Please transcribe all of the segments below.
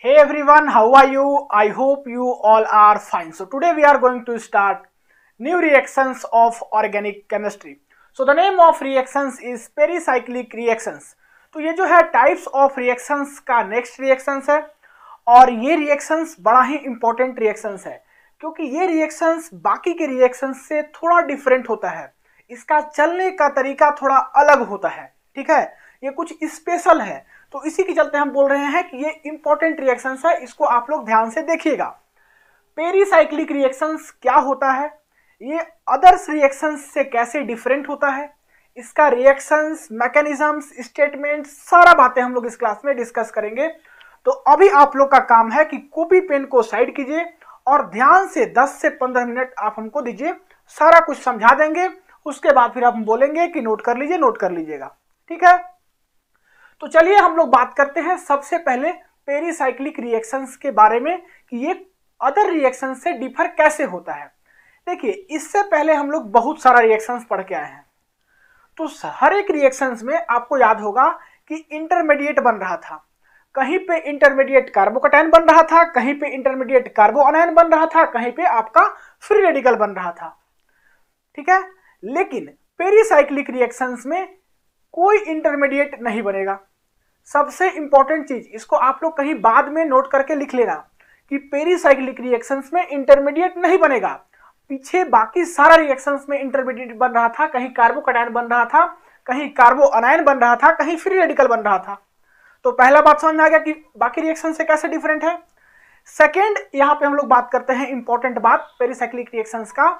Hey everyone, how are you? I hope you all are fine. So today we are going to start new reactions of organic chemistry. So the name of reactions is pericyclic reactions. तो ये जो है types of reactions का next reactions है और ये reactions बड़ा ही important reactions है क्योंकि ये रिएक्शंस बाकी के रिएक्शंस से थोड़ा डिफरेंट होता है। इसका चलने का तरीका थोड़ा अलग होता है, ठीक है, ये कुछ स्पेशल है। तो इसी के चलते हम बोल रहे हैं कि ये इंपॉर्टेंट रिएक्शंस है, इसको आप लोग ध्यान से देखिएगा। पेरीसाइक्लिक रिएक्शंस क्या होता है, ये अदर्स रिएक्शंस से कैसे डिफरेंट होता है, इसका रिएक्शंस, मैकेनिज्म्स, स्टेटमेंट, सारा बातें हम लोग इस क्लास में डिस्कस करेंगे। तो अभी आप लोग का काम है कि कॉपी पेन को साइड कीजिए और ध्यान से 10 से 15 मिनट आप हमको दीजिए, सारा कुछ समझा देंगे। उसके बाद फिर हम बोलेंगे कि नोट कर लीजिए, नोट कर लीजिएगा, ठीक है। तो चलिए हम लोग बात करते हैं सबसे पहले पेरीसाइक्लिक रिएक्शंस के बारे में कि ये अदर रिएक्शन से डिफर कैसे होता है। देखिए, इससे पहले हम लोग बहुत सारा रिएक्शंस पढ़ के आए हैं। तो हर एक रिएक्शंस में आपको याद होगा कि इंटरमीडिएट बन रहा था, कहीं पे इंटरमीडिएट कार्बोकैटायन बन रहा था, कहीं पे इंटरमीडिएट कार्बोअनायन बन रहा था, कहीं पे आपका फ्री रेडिकल बन रहा था, ठीक है। लेकिन पेरीसाइक्लिक रिएक्शंस में कोई इंटरमीडिएट नहीं बनेगा। सबसे इंपॉर्टेंट चीज, इसको आप लोग कहीं बाद में नोट करके लिख लेना कि पेरीसाइक्लिक रिएक्शंस में इंटरमीडिएट नहीं बनेगा। पीछे बाकी सारा रिएक्शंस में इंटरमीडिएट बन रहा था, कहीं कार्बोकैटायन बन रहा था, कहीं कार्बोअनायन बन रहा था, कहीं फ्री रेडिकल बन रहा था। तो पहला बात समझ में आ गया कि बाकी रिएक्शन से कैसे डिफरेंट है। सेकेंड, यहां पे हम लोग बात करते हैं इंपॉर्टेंट बात पेरीसाइक्लिक रिएक्शंस का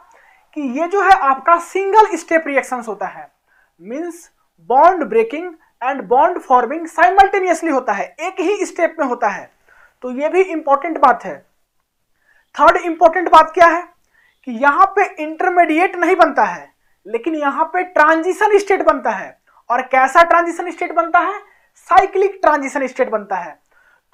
कि ये जो है आपका सिंगल स्टेप रिएक्शंस होता है, means bond breaking and bond forming simultaneously होता है, एक ही स्टेप में होता है। तो ये भी इंपॉर्टेंट बात है। थर्ड इंपॉर्टेंट बात क्या है कि यहां पे इंटरमीडिएट नहीं बनता है, लेकिन यहां पे ट्रांजिशन स्टेट बनता है। और कैसा ट्रांजिशन स्टेट बनता है? साइक्लिक ट्रांजिशन स्टेट बनता है।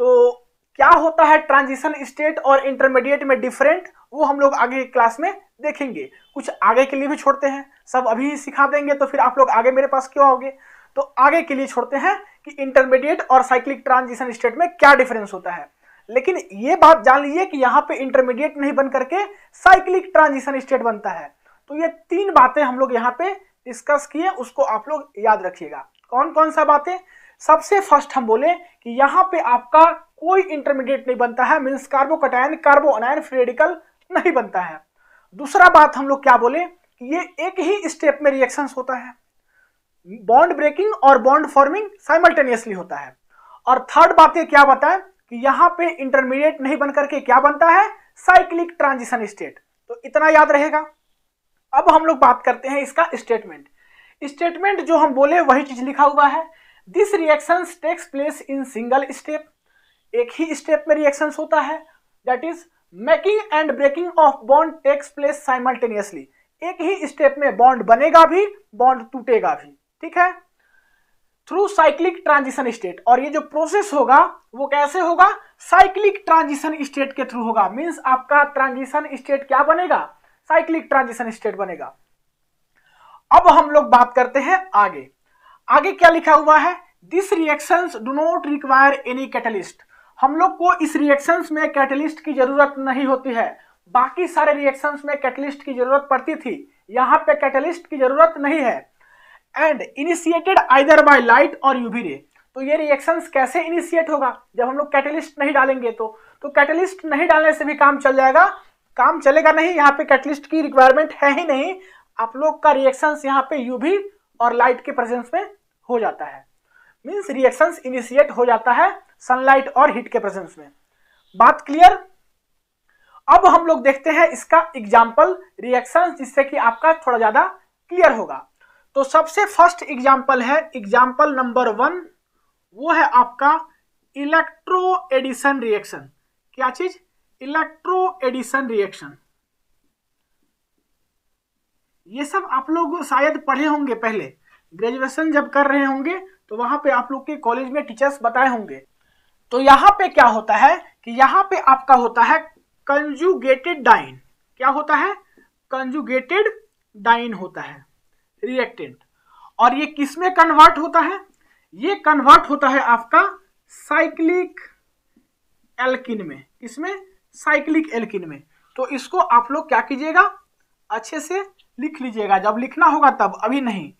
तो क्या होता है ट्रांजिशन स्टेट और इंटरमीडिएट में डिफरेंट, वो हम लोग आगे क्लास में देखेंगे। कुछ आगे के लिए भी छोड़ते हैं, सब अभी सिखा देंगे तो फिर आप लोग आगे मेरे पास क्यों आओगे। तो आगे के लिए छोड़ते हैं कि इंटरमीडिएट और साइक्लिक ट्रांजिशन स्टेट में क्या डिफरेंस होता है। लेकिन ये बात जान लीजिए कि यहाँ पे इंटरमीडिएट नहीं बन करके साइक्लिक ट्रांजिशन स्टेट बनता है। तो ये तीन बातें हम लोग यहाँ पे डिस्कस किए, उसको आप लोग याद रखिएगा। कौन कौन सा बातें? सबसे फर्स्ट हम बोले कि यहाँ पे आपका कोई इंटरमीडिएट नहीं बनता है, मीन्स कार्बोकैटायन, कार्बोअनायन, फ्री रेडिकल नहीं बनता है। दूसरा बात हम लोग क्या बोले कि ये एक ही स्टेप में रिएक्शंस होता है, बॉन्ड ब्रेकिंग और बॉन्ड फॉर्मिंग साइमल्टेनियसली होता है। और थर्ड बात ये क्या बताएं कि यहां पे इंटरमीडिएट नहीं बनकर के क्या बनता है? Cyclic transition state. तो इतना याद रहेगा। अब हम लोग बात करते हैं इसका स्टेटमेंट। स्टेटमेंट जो हम बोले वही चीज लिखा हुआ है, this reactions takes place in single step. एक ही स्टेप में रिएक्शंस होता है, that is making and breaking of bond takes place simultaneously. एक ही स्टेप में बॉन्ड बनेगा भी, बॉन्ड टूटेगा भी, ठीक है, थ्रू साइक्लिक ट्रांजिशन स्टेट। और ये जो प्रोसेस होगा वो कैसे होगा? साइक्लिक ट्रांजिशन स्टेट के थ्रू होगा। मींस आपका ट्रांजिशन स्टेट क्या बनेगा? साइक्लिक ट्रांजिशन स्टेट बनेगा। अब हम लोग बात करते हैं आगे। आगे क्या लिखा हुआ है? This reactions do not require any catalyst. हम लोग को इस रिएक्शंस में कैटलिस्ट की जरूरत नहीं होती है। बाकी सारे रिएक्शंस में कैटलिस्ट की जरूरत पड़ती थी, यहां पे कैटलिस्ट की जरूरत नहीं है। And initiated either by light और यूवी रे। तो ये रिएक्शंस कैसे इनिशिएट होगा? जब हम लोग कैटलिस्ट नहीं डालेंगे तो कैटलिस्ट नहीं डालने से भी काम चल जाएगा। काम चलेगा नहीं, यहाँ पे कैटलिस्ट की रिक्वायरमेंट है ही नहीं। आप लोग का रिएक्शंस यहाँ पे यूवी और लाइट के प्रेजेंस में हो जाता है, मींस रिएक्शंस इनिशिएट हो जाता है सनलाइट और हीट के प्रेजेंस में। बात क्लियर? अब हम लोग देखते हैं इसका एग्जाम्पल रिएक्शंस, जिससे कि आपका थोड़ा ज्यादा क्लियर होगा। तो सबसे फर्स्ट एग्जाम्पल है, एग्जाम्पल नंबर 1, वो है आपका इलेक्ट्रो एडिशन रिएक्शन। क्या चीज? Electro addition reaction. ये सब आप लोग शायद पढ़े होंगे पहले, ग्रेजुएशन जब कर रहे होंगे तो वहां पे आप लोग के कॉलेज में टीचर्स बताए होंगे। तो यहाँ पे क्या होता है कि यहाँ पे आपका होता है कंजुगेटेड डाइन। क्या होता है? कंजुगेटेड डाइन होता है रिएक्टेंट। और ये किस में कन्वर्ट होता है? ये कन्वर्ट होता है आपका साइक्लिक एल्किन में, किसमें, साइक्लिक एल्किन में। तो इसको आप लोग क्या कीजिएगा, अच्छे से लिख लीजिएगा, जब लिखना होगा तब, अभी नहीं।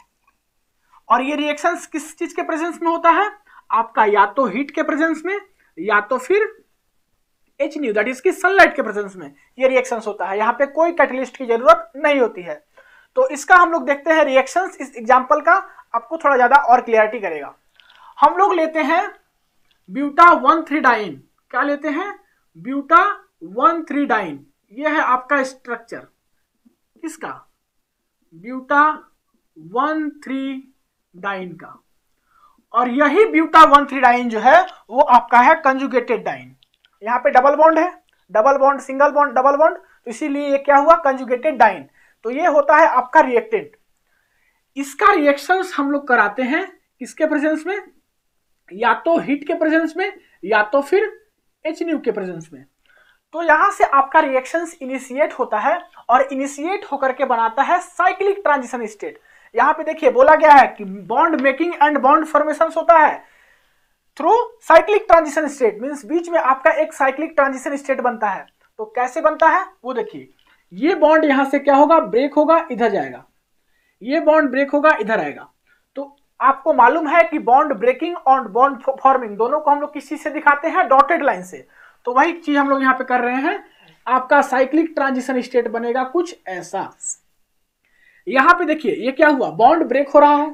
और ये रिएक्शंस किस चीज के प्रेजेंस में होता है, आपका या तो हीट के प्रेजेंस में या तो फिर एच न्यू दैट इज की सनलाइट के प्रेजेंस में ये रिएक्शंस होता है। यहाँ पे कोई कैटलिस्ट की जरूरत नहीं होती है। तो इसका हम लोग देखते हैं रिएक्शंस, इस एग्जांपल का आपको थोड़ा ज्यादा और क्लियरिटी करेगा। हम लोग लेते हैं ब्यूटा 1,3 डाइन, क्या लेते हैं, ब्यूटा 1,3 डाइन। ये है आपका स्ट्रक्चर किसका, ब्यूटा 1,3 डाइन का। और यही ब्यूटा 1,3 डाइन जो है वो आपका है कंजुगेटेड डाइन। यहाँ पे डबल बॉन्ड है, double bond, single bond, double bond, तो इसीलिए ये क्या हुआ, कंजुगेटेड डाइन। तो ये होता है आपका रिएक्टेंट। इसका रिएक्शंस हम लोग कराते हैं किसके प्रेजेंस में, या तो हीट के प्रेजेंस में या तो फिर एच न्यू के प्रेजेंस में। तो यहां से आपका रिएक्शंस इनिशिएट होता है और इनिशिएट होकर के बनाता है साइक्लिक ट्रांजिशन स्टेट। यहां पे देखिए बोला गया है कि bond making and bond formation होता है through cyclic transition state, means बीच में आपका एक साइक्लिक ट्रांजिशन स्टेट बनता है। तो कैसे बनता है वो देखिए, ये बॉन्ड यहां से क्या होगा, ब्रेक होगा, इधर जाएगा, ये बॉन्ड ब्रेक होगा, इधर आएगा। तो आपको मालूम है कि बॉन्ड ब्रेकिंग और बॉन्ड फॉर्मिंग दोनों को हम लोग किस चीज से दिखाते हैं, डॉटेड लाइन से। तो वही चीज हम लोग यहाँ पे कर रहे हैं। आपका साइक्लिक ट्रांजिशन स्टेट बनेगा कुछ ऐसा। यहां पे देखिए ये क्या हुआ, बॉन्ड ब्रेक हो रहा है,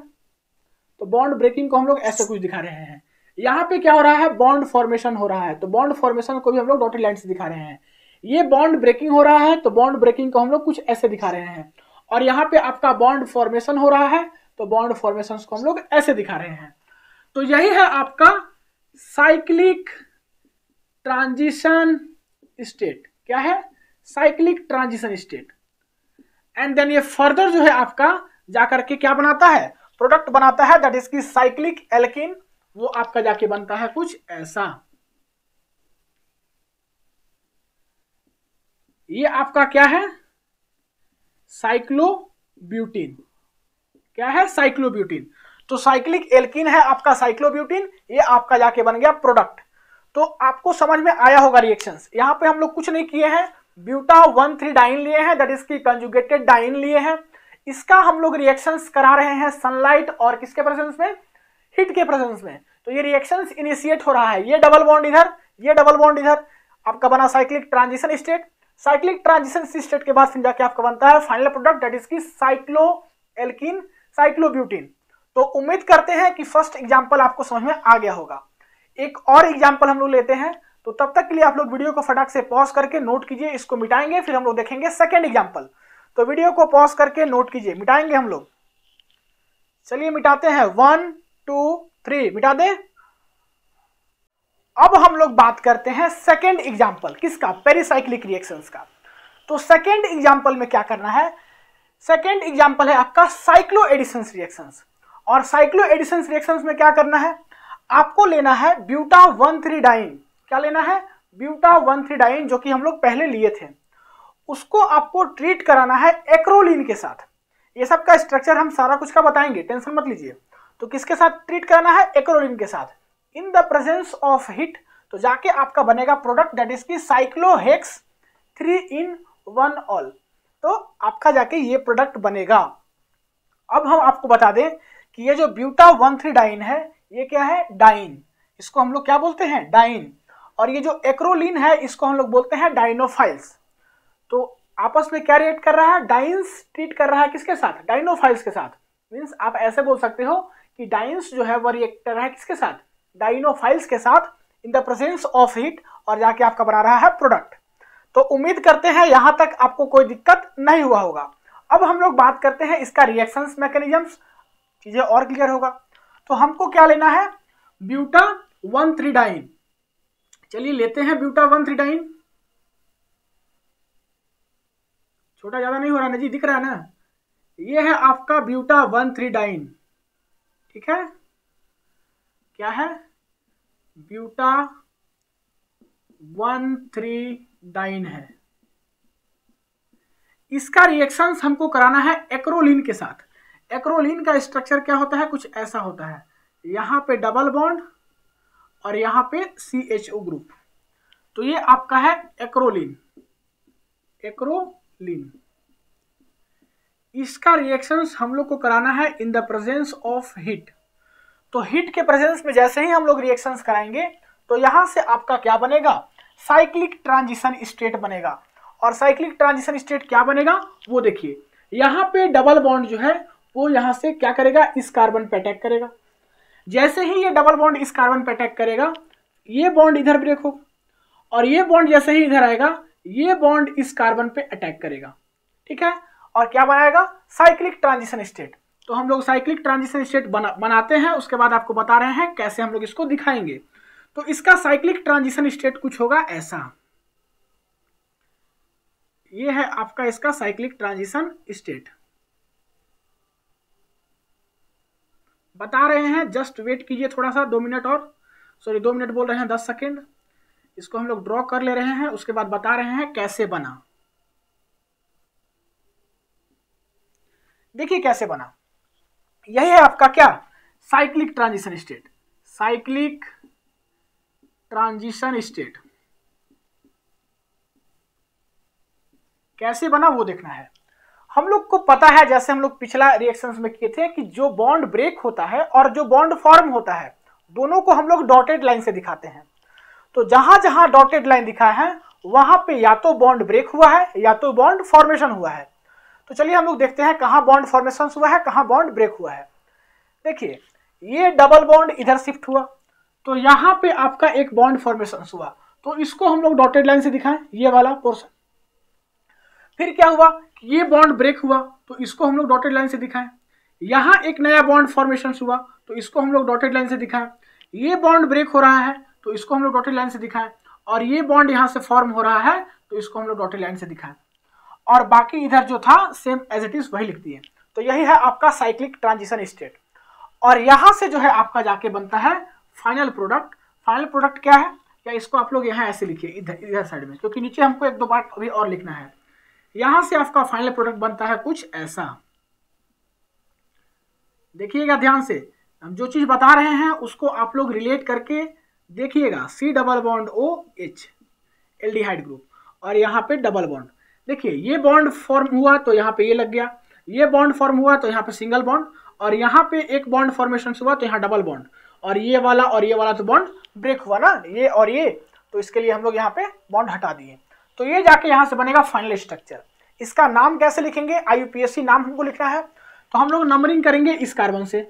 तो बॉन्ड ब्रेकिंग को हम लोग ऐसे कुछ दिखा रहे हैं। यहाँ पे क्या हो रहा है, बॉन्ड फॉर्मेशन हो रहा है, तो बॉन्ड फॉर्मेशन को भी हम लोग डॉटेड लाइन से दिखा रहे हैं। ये बॉन्ड ब्रेकिंग हो रहा है, तो बॉन्ड ब्रेकिंग को हम लोग कुछ ऐसे दिखा रहे हैं। और यहाँ पे आपका बॉन्ड फॉर्मेशन हो रहा है, तो बॉन्ड फॉर्मेशन को हम लोग ऐसे दिखा रहे हैं। तो यही है आपका साइक्लिक ट्रांजिशन स्टेट। क्या है, cyclic transition state. And then ये फर्दर जो है आपका जाकर के क्या बनाता है, प्रोडक्ट बनाता है, दैट इज की साइक्लिक एल्किन। वो आपका जाके बनता है कुछ ऐसा। ये आपका क्या है, साइक्लोब्यूटीन। क्या है, साइक्लोब्यूटीन। तो साइक्लिक एल्किन है आपका साइक्लोब्यूटीन, ये आपका जाके बन गया प्रोडक्ट। तो आपको समझ में आया होगा रिएक्शंस। यहां पे हम लोग कुछ नहीं किए हैं, ब्यूटा 1,3 डाइन लिए हैं, दैट इज की कंजुगेटेड डाइन लिए हैं। इसका हम लोग रिएक्शंस करा रहे हैं सनलाइट और किसके प्रेजेंस में, हीट के प्रेजेंस में। तो ये रिएक्शंस इनिशिएट हो रहा है, ये डबल बॉन्ड इधर, ये डबल बॉन्ड इधर, आपका बना cyclic transition state. Cyclic transition state के बाद फिर जाके आपका बनता है फाइनल प्रोडक्ट, दैट इज की साइक्लो एल्किन, साइक्लोब्यूटीन। तो उम्मीद करते हैं कि फर्स्ट एग्जांपल आपको समझ में आ गया होगा। एक और एग्जांपल हम लोग लेते हैं, तो तब तक के लिए आप लोग वीडियो को फटाक से पॉज करके नोट कीजिए, इसको मिटाएंगे, फिर हम लोग देखेंगे सेकंड एग्जांपल। तो वीडियो को पॉज करके नोट कीजिए, मिटाएंगे हम लोग। चलिए मिटाते हैं, 1 2 3 मिटा दे। अब हम लोग बात करते हैं सेकंड एग्जांपल, किसका, पेरिसाइक्लिक रिएक्शंस का। तो सेकंड एग्जांपल में क्या करना है, सेकंड एग्जांपल है आपका साइक्लो एडिशंस रिएक्शंस। और साइक्लो एडिशंस रिएक्शंस में क्या करना है, आपको लेना है ब्यूटा 1,3 डाइन। क्या लेना है, ब्यूटा 1,3 डाइन, जो कि हम लोग पहले लिए थे। उसको आपको ट्रीट कराना है एक्रोलीन के साथ। ये सब का स्ट्रक्चर हम सारा कुछ का बताएंगे, टेंशन मत लीजिए। तो किसके साथ ट्रीट कराना है, एक्रोलीन के साथ, in the presence of heat. तो जाके आपका बनेगा प्रोडक्ट, दैट इज की साइक्लोहेक्स 3-in-1 ऑल। तो आपका जाके ये प्रोडक्ट बनेगा। अब हम आपको बता दें कि ये जो ब्यूटा 1,3 डाइन है, ये क्या है, डाइन। इसको हम लोग क्या बोलते हैं, डाइन। और ये जो एक्रोलीन है, इसको हम लोग बोलते हैं डाइनोफाइल्स। तो आपस में क्या रिएक्ट कर रहा है, डाइन्स ट्रीट कर रहा है किसके साथ, डाइनोफाइल्स के साथ। मीन्स आप ऐसे बोल सकते हो कि डाइन्स जो है वो रिएक्ट कर रहा है किसके साथ, डाइनोफाइल्स के साथ, in the presence of heat, और जाके आपका बना रहा है प्रोडक्ट। तो उम्मीद करते हैं यहां तक आपको कोई दिक्कत नहीं हुआ होगा। अब हम लोग बात करते हैं इसका रिएक्शंस मैकेनिज्म्स, चीजें और क्लियर होगा। तो हमको क्या लेना है, ब्यूटा 1,3 डाइन। चलिए लेते हैं ब्यूटा 1,3 डाइन। छोटा ज्यादा नहीं हो रहा ना जी, दिख रहा है ना, ये है आपका ब्यूटा 1,3 डाइन। ठीक है, क्या है, ब्यूटा 1,3 डाइन है। इसका रिएक्शंस हमको कराना है एक्रोलीन के साथ। एक्रोलीन का स्ट्रक्चर क्या होता है, कुछ ऐसा होता है, यहाँ पे डबल बॉन्ड और यहाँ पे CHO ग्रुप। तो ये आपका है एक्रोलीन, एक्रोलीन। इसका रिएक्शंस हम लोग को कराना है in the presence of heat. तो हीट के प्रेजेंस में जैसे ही हम लोग रिएक्शंस कराएंगे तो यहां से आपका क्या बनेगा, साइक्लिक ट्रांजिशन स्टेट बनेगा। और साइक्लिक ट्रांजिशन स्टेट क्या बनेगा वो देखिए, यहाँ पे डबल बॉन्ड जो है वो यहाँ से क्या करेगा, इस कार्बन पे अटैक करेगा। जैसे ही ये डबल बॉन्ड इस कार्बन पे अटैक करेगा, ये बॉन्ड इधर ब्रेक होगा, और ये बॉन्ड जैसे ही इधर आएगा, ये बॉन्ड इस कार्बन पे अटैक करेगा, ठीक है, और क्या बनाएगा, साइक्लिक ट्रांजिशन स्टेट। तो हम लोग साइक्लिक ट्रांजिशन स्टेट बनाते हैं, उसके बाद आपको बता रहे हैं कैसे हम लोग इसको दिखाएंगे। तो इसका साइक्लिक ट्रांजिशन स्टेट कुछ होगा ऐसा, ये है आपका इसका साइक्लिक ट्रांजिशन स्टेट। बता रहे हैं, जस्ट वेट कीजिए थोड़ा सा, 2 मिनट और, सॉरी 2 मिनट बोल रहे हैं 10 सेकेंड। इसको हम लोग ड्रॉ कर ले रहे हैं, उसके बाद बता रहे हैं कैसे बना। देखिए कैसे बना, यही है आपका क्या, cyclic transition state, cyclic transition state. कैसे बना वो देखना है। हम लोग को पता है, जैसे हम लोग पिछला रिएक्शंस में किए थे, कि जो बॉन्ड ब्रेक होता है और जो बॉन्ड फॉर्म होता है, दोनों को हम लोग डॉटेड लाइन से दिखाते हैं। तो जहां जहां डॉटेड लाइन दिखा है वहां पे या तो बॉन्ड ब्रेक हुआ है या तो बॉन्ड फॉर्मेशन हुआ है। तो चलिए हम लोग देखते हैं कहां बॉन्ड फॉर्मेशन हुआ है, कहां बॉन्ड ब्रेक हुआ है। देखिए ये डबल बॉन्ड इधर शिफ्ट हुआ, तो यहां पे आपका एक बॉन्ड फॉर्मेशन हुआ, तो इसको हम लोग डॉटेड लाइन से दिखाएं, ये वाला पोर्शन। फिर क्या हुआ, ये बॉन्ड ब्रेक हुआ, तो इसको हम लोग डॉटेड लाइन से दिखाएं। यहां एक नया बॉन्ड फॉर्मेशन हुआ, तो इसको हम लोग डॉटेड लाइन से दिखाएं। ये बॉन्ड ब्रेक हो रहा है, तो इसको हम लोग डॉटेड लाइन से दिखाएं। और ये बॉन्ड यहां से फॉर्म हो रहा है, तो इसको हम लोग डॉटेड लाइन से दिखाएं। और बाकी इधर जो था सेम एज इट इज वही लिख दिए। तो यही है आपका साइक्लिक ट्रांजिशन स्टेट। और यहां से जो है आपका जाके बनता है फाइनल प्रोडक्ट। फाइनल प्रोडक्ट क्या है, या इसको आप लोग यहाँ ऐसे लिखिए, इधर साइड में, क्योंकि नीचे हमको 1-2 बार अभी और लिखना है। यहां से आपका फाइनल प्रोडक्ट बनता है कुछ ऐसा। देखिएगा ध्यान से, हम जो चीज बता रहे हैं उसको आप लोग रिलेट करके देखिएगा। C double bond OH aldehyde group, और यहाँ पे डबल बॉन्ड। देखिए ये बॉन्ड फॉर्म हुआ तो यहाँ पे ये लग गया, ये बॉन्ड फॉर्म हुआ तो यहाँ पे सिंगल बॉन्ड, और यहाँ पे एक बॉन्ड फॉर्मेशन हुआ तो यहाँ डबल बॉन्ड, और ये वाला तो बॉन्ड ब्रेक हुआ ना, ये और ये, तो इसके लिए हम लोग यहाँ पे बॉन्ड हटा दिए। तो ये जाके यहाँ से बनेगा फाइनल स्ट्रक्चर। इसका नाम कैसे लिखेंगे, IUPAC नाम हमको लिखना है। तो हम लोग नंबरिंग करेंगे इस कार्बन से,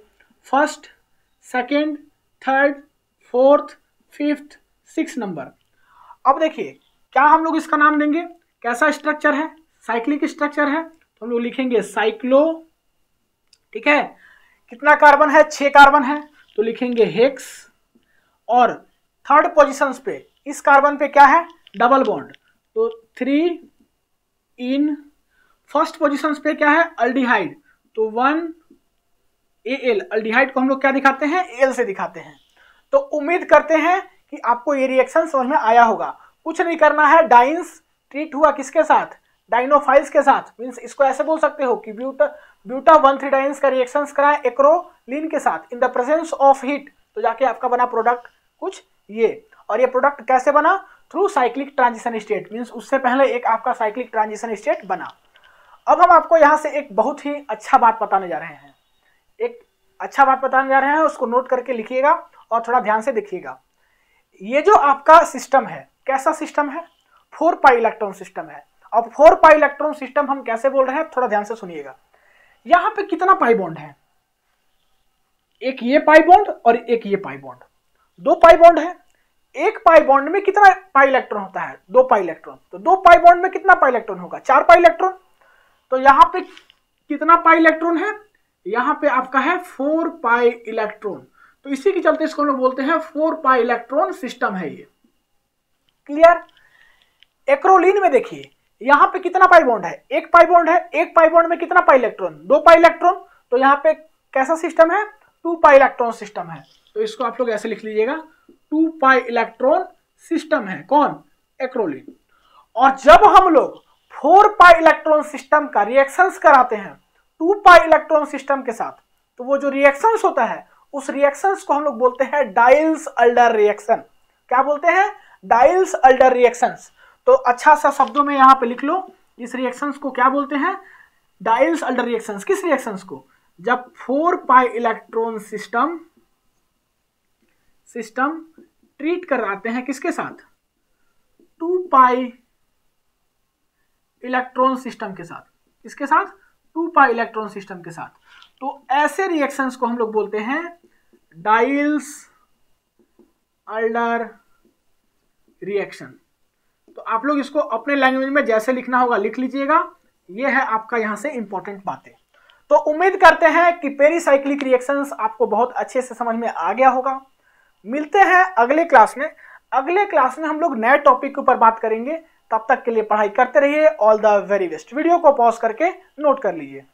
1st, 2nd, 3rd, 4th, 5th, 6th number. अब देखिए क्या हम लोग इसका नाम देंगे, कैसा स्ट्रक्चर है, साइक्लिक स्ट्रक्चर है, तो हम लोग लिखेंगे साइक्लो, ठीक है। कितना कार्बन है, 6 कार्बन है, तो लिखेंगे हेक्स। और 3rd पोजीशन पे इस कार्बन पे क्या है, डबल बॉन्ड, तो 3 इन। 1st पोजीशन पे क्या है, अल्डिहाइड, तो 1 Al। अल्डिहाइड को हम लोग क्या दिखाते हैं, Al से दिखाते हैं। तो उम्मीद करते हैं कि आपको ये रिएक्शन समझ में आया होगा। कुछ नहीं करना है, डाइन्स ट्रीट हुआ किसके साथ, डाइनोफाइल्स के साथ, मींस इसको ऐसे बोल सकते हो कि ब्यूटा 1,3 डाइन्स का रिएक्शंस कराए एक्रोलीन के साथ in the presence of heat, तो जाके आपका बना प्रोडक्ट कुछ ये। और ये प्रोडक्ट कैसे बना, through cyclic transition state, means उससे पहले एक आपका साइक्लिक ट्रांजिशन स्टेट बना। अब हम आपको यहाँ से एक बहुत ही अच्छा बात बताने जा रहे हैं, एक अच्छा बात बताने जा रहे हैं, उसको नोट करके लिखिएगा और थोड़ा ध्यान से देखिएगा। ये जो आपका सिस्टम है, कैसा सिस्टम है, 4 पाई इलेक्ट्रॉन सिस्टम है। अब 4 पाई इलेक्ट्रॉन सिस्टम हम कैसे बोल रहे हैं, थोड़ा ध्यान से सुनिएगा। यहाँ पे कितना पाई बॉन्ड है, एक ये पाई बॉन्ड और एक ये पाई बॉन्ड, 2 पाई बॉन्ड है। एक पाई बॉन्ड में कितना पाई इलेक्ट्रॉन होता है, 2 पाई इलेक्ट्रॉन। तो 2 पाई बॉन्ड में कितना पाई इलेक्ट्रॉन होगा, 4 पाई इलेक्ट्रॉन। तो यहाँ पे कितना पाई इलेक्ट्रॉन है, यहाँ पे आपका है 4 पाई इलेक्ट्रॉन। तो इसी के चलते इसको हम लोग बोलते हैं 4 पाई इलेक्ट्रॉन सिस्टम है ये। क्लियर। एक्रोलीन में देखिए यहाँ पे कितना पाई बॉन्ड है, एक पाई बॉन्ड है। एक पाई बॉन्ड में कितना पाई इलेक्ट्रॉन, 2 पाई इलेक्ट्रॉन। तो यहाँ पे कैसा सिस्टम है, 2 पाई इलेक्ट्रॉन सिस्टम है। तो इसको आप लोग ऐसे लिख लीजिएगा, 2 पाई इलेक्ट्रॉन सिस्टम है कौन, एक्रोलीन। और जब हम लोग 4 पाई इलेक्ट्रॉन सिस्टम का रिएक्शंस कराते हैं 2 पाई इलेक्ट्रॉन सिस्टम के साथ, तो वो जो रिएक्शंस होता है उस रिएक्शंस को हम लोग बोलते हैं डाइल्स-अल्डर रिएक्शन। क्या बोलते हैं, डाइल्स-अल्डर रिएक्शंस। तो अच्छा सा शब्दों में यहाँ पे लिख लो, इस रिएक्शंस को क्या बोलते हैं? डाइल्स-अल्डर रिएक्शंस। किस रिएक्शंस को? जब 4 पाई इलेक्ट्रॉन सिस्टम ट्रीट कराते हैं किसके साथ? 2 पाई इलेक्ट्रॉन सिस्टम के साथ। किसके साथ? 2 पाई इलेक्ट्रॉन सिस्टम के साथ। तो ऐसे रिएक्शंस को हम लोग बोलते हैं डाइल्स-अल्डर रिएक्शन। तो आप लोग इसको अपने लैंग्वेज में जैसे लिखना होगा लिख लीजिएगा। ये है आपका यहां से इंपॉर्टेंट बातें। तो उम्मीद करते हैं कि पेरीसाइक्लिक रिएक्शंस आपको बहुत अच्छे से समझ में आ गया होगा। मिलते हैं अगले क्लास में। अगले क्लास में हम लोग नए टॉपिक के ऊपर बात करेंगे। तब तक के लिए पढ़ाई करते रहिए। All the very best. Video को पॉज करके नोट कर लीजिए।